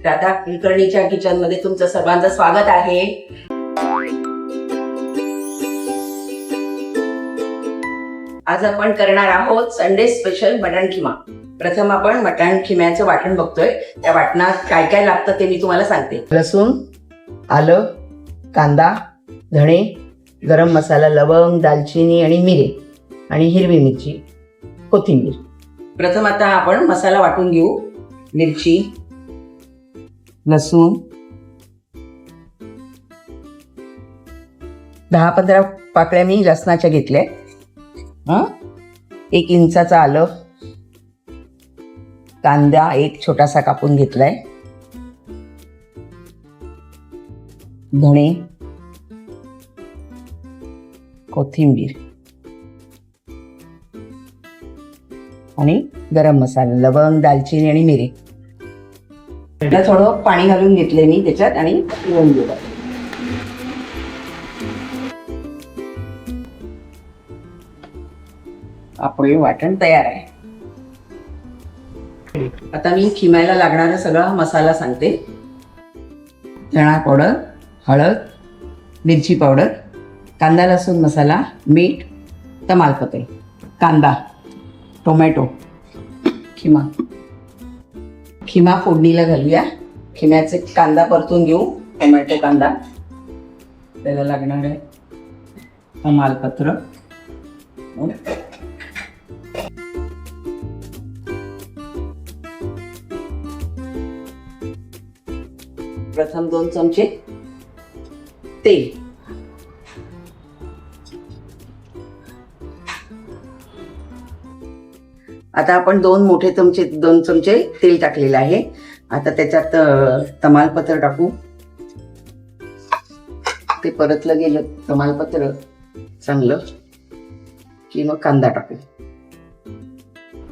Radha कुलकर्णीच्या kitchen मध्ये तुमचं सर्वांचं स्वागत आहे. आज आपण करणार आहोत संडे स्पेशल मटण खिमा. प्रथम आपण मटण खिम्याचं वाटण बघतोय. त्या वाटणात काय काय लागतं ते मी तुम्हाला सांगते. लसूण, आलं, कांदा, धणे, गरम मसाला, लवंग, दालचिनी आणि मिरे आणि हिरवी मिरची, कोथिंबीर. प्रथम आता आपण मसाला वाटून घेऊ. मिरची, लसूण, 10-15 पाकळ्या मी लसणाच्या घेतल्या. 1 इंचाचा आलं, कांदा 1 छोटासा कापून घेतलाय, धणे, कोथिंबीर आणि गरम मसाला, लवंग, दालचिनी आणि मिरे. थोडं पाणी घालून घेतले मी त्याच्यात आणि पिळून घेऊ. आपले वाटण तयार आहे. आता मी खिमायला लागणारा सगळा मसाला सांगते. धणा पावडर, हळद, मिरची पावडर, कांदा लसूण मसाला, मीठ, तमालपत्र, कांदा, टोमॅटो, खिमा फोडणीला घालूया. खिम्याचे कांदा परतून घेऊ. टोमॅटो कांदा, त्याला लागणार आहे तमालपत्र, प्रथम 2 चमचे तेल, आता आपण 2 चमचे तेल टाकलेलं आहे. आता त्याच्यात तमालपत्र टाकू. ते परतलं गेलं तमालपत्र चांगलं की मग कांदा टाकू.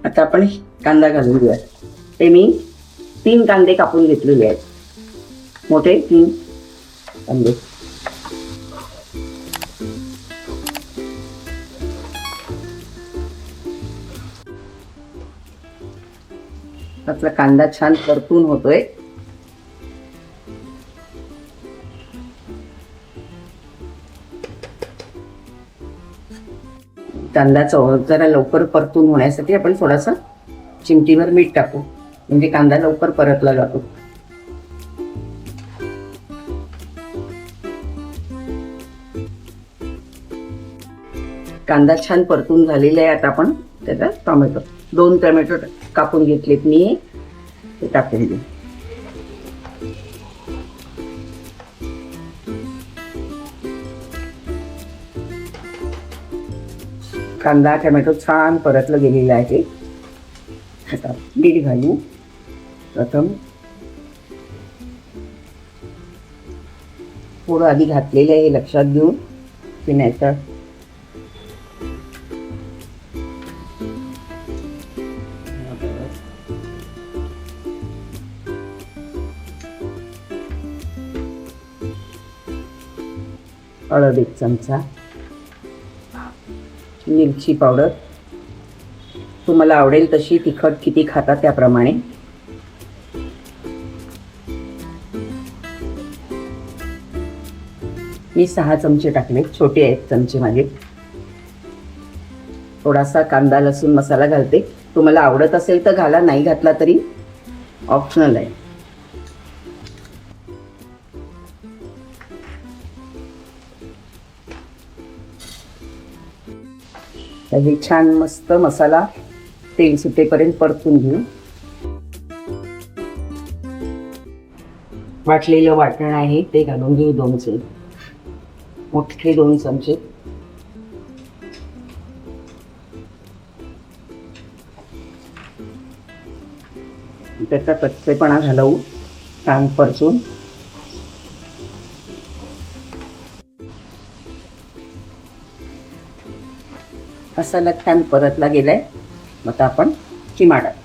आता आपण कांदा घालून घेऊया. ते मी 3 कांदे कापून घेतलेले आहेत, मोठे 3 कांदे. आपला कांदा छान परतून होतोय. कांदा जरा लवकर परतून होण्यासाठी आपण थोडासा चिमटीभर मीठ टाकू, म्हणजे कांदा लवकर परतला जातो. कांदा छान परतून झालेला आहे. आता आपण त्याचा टोमॅटो 2 टोमॅटो कापून घेतलेत मी, ते टाकून देऊ. कांदा टोमॅटो छान परतलं गेलेलं आहे. आता मीठ घालू. प्रथम थोडं आधी घातलेलं आहे हे लक्षात घेऊन पिण्याचं. हळद 1 चमचा, मिरची पावडर तुम्हाला आवडेल तशी, तिखट किती खाता त्याप्रमाणे. मी 6 चमचे टाकले, छोटे आहेत चमचे माझे. थोडासा कांदा लसूण मसाला घालते. तुम्हाला आवडत असेल तर घाला, नाही घातला तरी ऑप्शनल आहे. हे छान मस्त मसाला तेल सुटेपर्यंत परतून घेऊ. वाटलेलं वाटण आहे ते घालून घेऊ. 2 चमचे, मोठे 2 चमचे. त्याचा कच्चेपणा घालवू छान परतून. मसाला छान परतला गेलाय. आता आपण खिमा टाकू.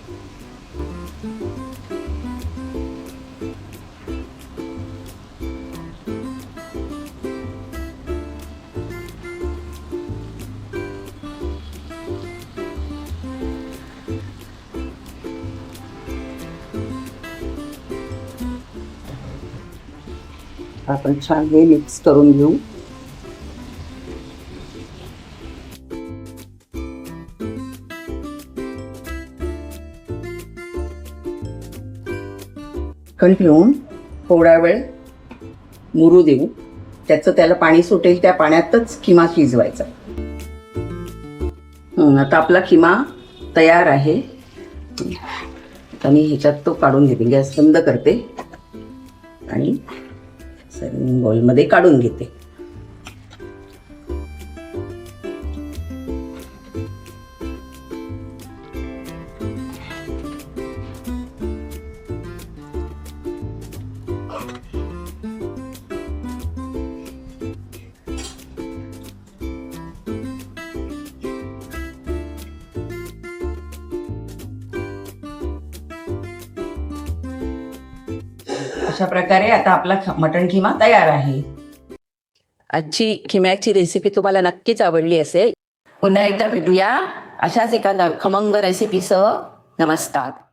आपण छान हे मिक्स करून घेऊ. कण ठेवून थोडा वेळ मुरू देऊ. त्याचं त्याला पाणी सुटेल त्या पाण्यातच किमा शिजवायचा. आता आपला किमा तयार आहे. आता मी ह्याच्यात तो काढून घेते. गॅस बंद करते आणि सर्विंग बाउलमध्ये काढून घेते. अशा प्रकारे आता आपला मटण किमा तयार आहे. आजची खिम्याची रेसिपी तुम्हाला नक्कीच आवडली असेल. पुन्हा एकदा भेटूया अशाच एका खमंग रेसिपीसह. नमस्कार.